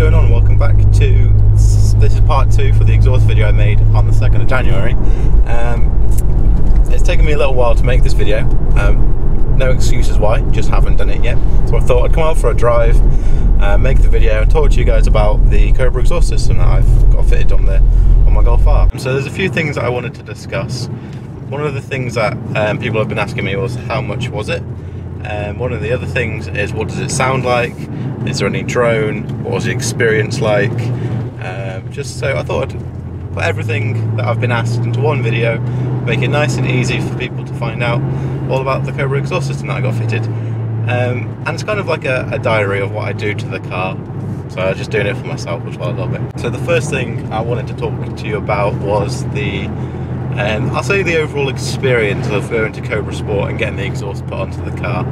going on? Welcome back to, this is part 2 for the exhaust video I made on the 2nd of January. It's taken me a little while to make this video, no excuses why, just haven't done it yet. So I thought I'd come out for a drive, make the video and talk to you guys about the COBRA exhaust system that I've got fitted on my Golf R. So there's a few things that I wanted to discuss. One of the things that people have been asking me was how much was it? One of the other things is what does it sound like? Is there any drone? What was the experience like? Just so I thought I'd put everything that I've been asked into one video, make it nice and easy for people to find out all about the COBRA exhaust system that I got fitted. And it's kind of like a diary of what I do to the car. So I was just doing it for myself as well a little bit. So the first thing I wanted to talk to you about was I'll say the overall experience of going to COBRA Sport and getting the exhaust put onto the car.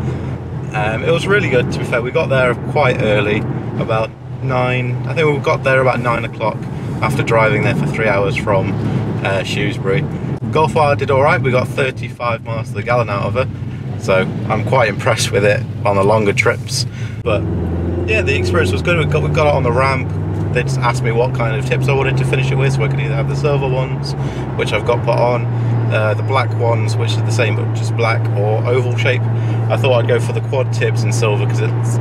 It was really good, to be fair. We got there quite early, about 9, I think we got there about 9 o'clock after driving there for 3 hours from Shrewsbury. Golf R did alright, we got 35 miles to the gallon out of it, so I'm quite impressed with it on the longer trips. But yeah, the experience was good. We got it on the ramp. They just asked me what kind of tips I wanted to finish it with, so I could either have the silver ones, which I've got put on, the black ones, which is the same but just black, or oval shape. I thought I'd go for the quad tips in silver because it's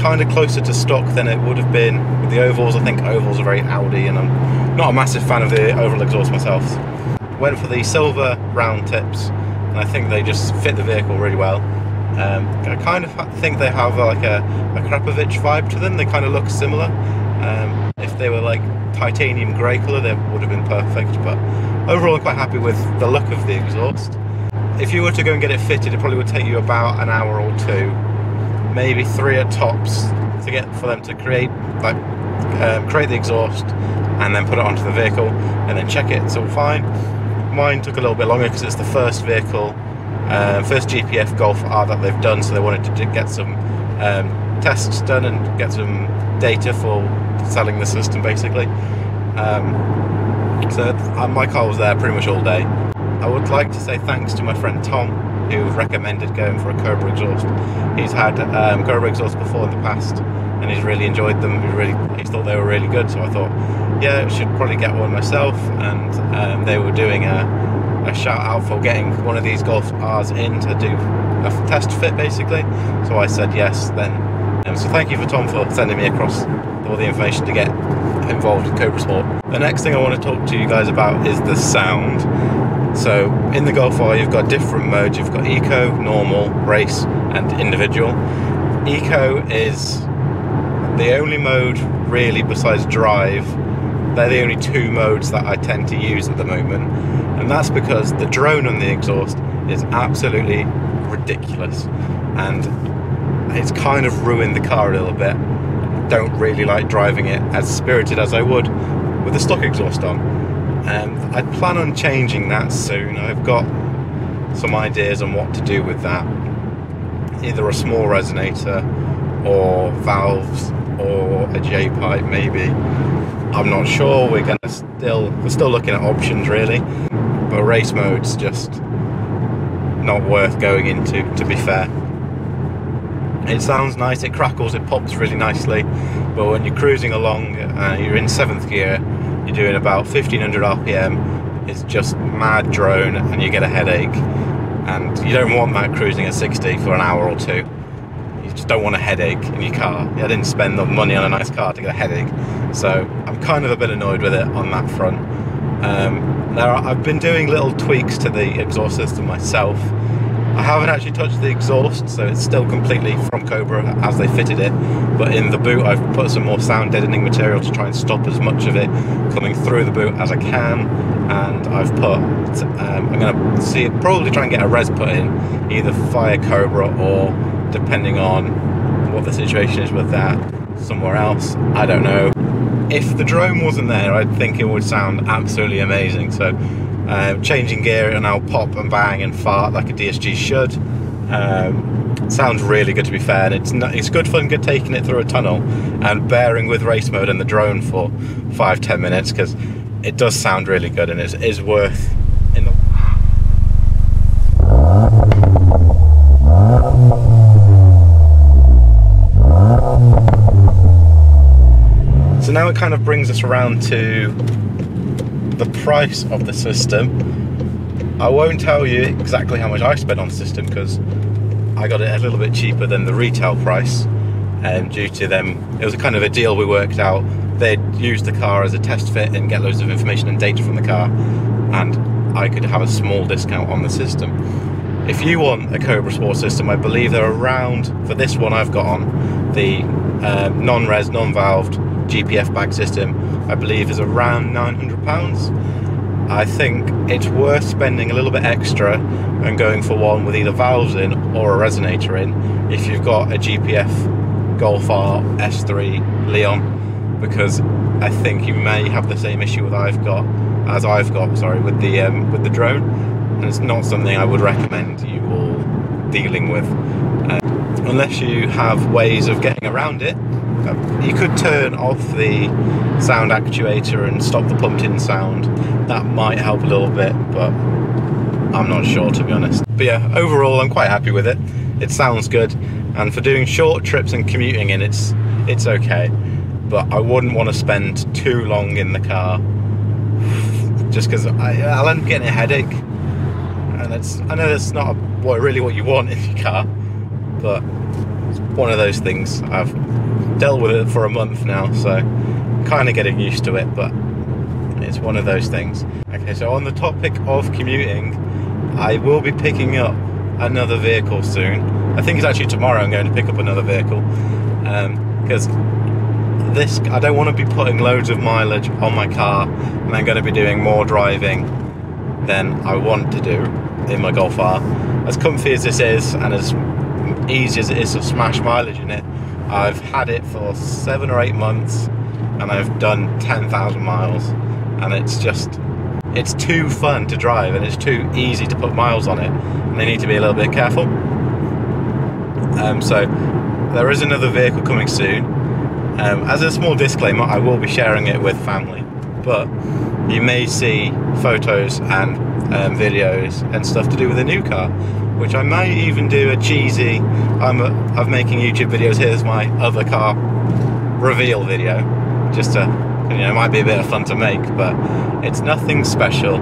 kind of closer to stock than it would have been with the ovals. I think ovals are very Audi, and I'm not a massive fan of the oval exhaust myself. Went for the silver round tips, and I think they just fit the vehicle really well. I kind of think they have like a Krapovic vibe to them. They kind of look similar. If they were like titanium grey colour, they would have been perfect, but overall I'm quite happy with the look of the exhaust. If you were to go and get it fitted, it probably would take you about an hour or 2, maybe 3 at tops, for them to create the exhaust and then put it onto the vehicle and then check it's all fine. Mine took a little bit longer because it's the first vehicle, first GPF Golf R that they've done, so they wanted to get some tests done and get some data for selling the system basically. So my car was there pretty much all day. I would like to say thanks to my friend Tom, who recommended going for a COBRA exhaust. He's had COBRA exhaust before in the past and he's really enjoyed them. He thought they were really good, so I thought, yeah, I should probably get one myself. And they were doing a shout out for getting one of these Golf R's in to do a test fit basically, so I said yes then. So thank you for Tom for sending me across all the information to get involved with COBRA Sport. The next thing I want to talk to you guys about is the sound. So in the Golf R you've got different modes. You've got Eco, Normal, Race and Individual. Eco is the only mode really besides Drive. They're the only 2 modes that I tend to use at the moment, and that's because the drone on the exhaust is absolutely ridiculous and it's kind of ruined the car a little bit. I don't really like driving it as spirited as I would with the stock exhaust on, and I plan on changing that soon. I've got some ideas on what to do with that, either a small resonator or valves or a J-pipe maybe. I'm not sure. We're still looking at options really, but race mode's just not worth going into, to be fair. It sounds nice, it crackles, it pops really nicely, but when you're cruising along, you're in 7th gear, you're doing about 1500 RPM, it's just mad drone and you get a headache, and you don't want that cruising at 60 for an hour or 2. You just don't want a headache in your car. I didn't spend the money on a nice car to get a headache, so I'm kind of a bit annoyed with it on that front. Now I've been doing little tweaks to the exhaust system myself. I haven't actually touched the exhaust, so it's still completely from COBRA as they fitted it, but in the boot I've put some more sound deadening material to try and stop as much of it coming through the boot as I can, and I've put, I'm going to probably try and get a res put in, either via COBRA or, depending on what the situation is with that, somewhere else. I don't know. If the drone wasn't there, I'd think it would sound absolutely amazing. So changing gear and I'll pop and bang and fart like a DSG should. Sounds really good, to be fair, and it's good fun taking it through a tunnel and bearing with race mode and the drone for 5-10 minutes, because it does sound really good and it is worth in the now it kind of brings us around to the price of the system. I won't tell you exactly how much I spent on the system because I got it a little bit cheaper than the retail price, due to them. It was a kind of a deal we worked out. They'd use the car as a test fit and get loads of information and data from the car, and I could have a small discount on the system. If you want a COBRA Sport system, I believe they're around, for this one I've got on, the non-res, non-valved GPF bag system, I believe is around £900. I think it's worth spending a little bit extra and going for one with either valves in or a resonator in if you've got a GPF Golf R S3 Leon, because I think you may have the same issue as I've got with the drone, and it's not something I would recommend you all dealing with unless you have ways of getting around it. You could turn off the sound actuator and stop the pumped in sound. That might help a little bit, but I'm not sure, to be honest. But yeah, overall I'm quite happy with it. It sounds good, and for doing short trips and commuting in, it's okay. But I wouldn't want to spend too long in the car, just because I'll end up getting a headache. And I know that's not really what you want in your car, but it's one of those things. I've dealt with it for a month now, so kind of getting used to it, but it's one of those things. Okay, so on the topic of commuting, I will be picking up another vehicle soon. I think it's actually tomorrow I'm going to pick up another vehicle, because I don't want to be putting loads of mileage on my car, and I'm going to be doing more driving than I want to do in my Golf R. As comfy as this is, and as easy as it is to smash mileage in it, I've had it for 7 or 8 months, and I've done 10,000 miles, and it's too fun to drive, and it's too easy to put miles on it, and I need to be a little bit careful. So there is another vehicle coming soon. As a small disclaimer, I will be sharing it with family, but you may see photos and videos and stuff to do with the new car, which I may even do a cheesy, I'm making YouTube videos, here's my other car reveal video, just to, it might be a bit of fun to make, but it's nothing special.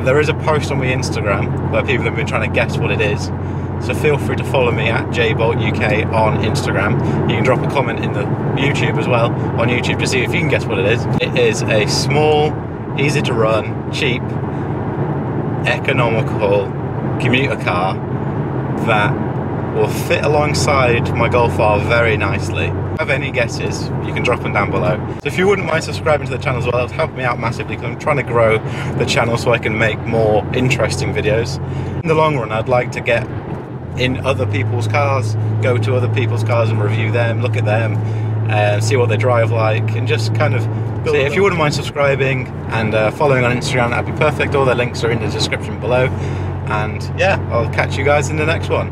There is a post on my Instagram where people have been trying to guess what it is, so feel free to follow me at jboltuk on Instagram. You can drop a comment in the YouTube as well, on YouTube, to see if you can guess what it is. It is a small, easy to run, cheap, economical commuter car that will fit alongside my Golf R very nicely. If you have any guesses, you can drop them down below. So if you wouldn't mind subscribing to the channel as well, it would help me out massively, because I'm trying to grow the channel so I can make more interesting videos. In the long run, I'd like to get in other people's cars, go to other people's cars and review them, look at them, see what they drive like, and just kind of see. If you wouldn't mind subscribing and following on Instagram, that'd be perfect. All the links are in the description below, and yeah, I'll catch you guys in the next one.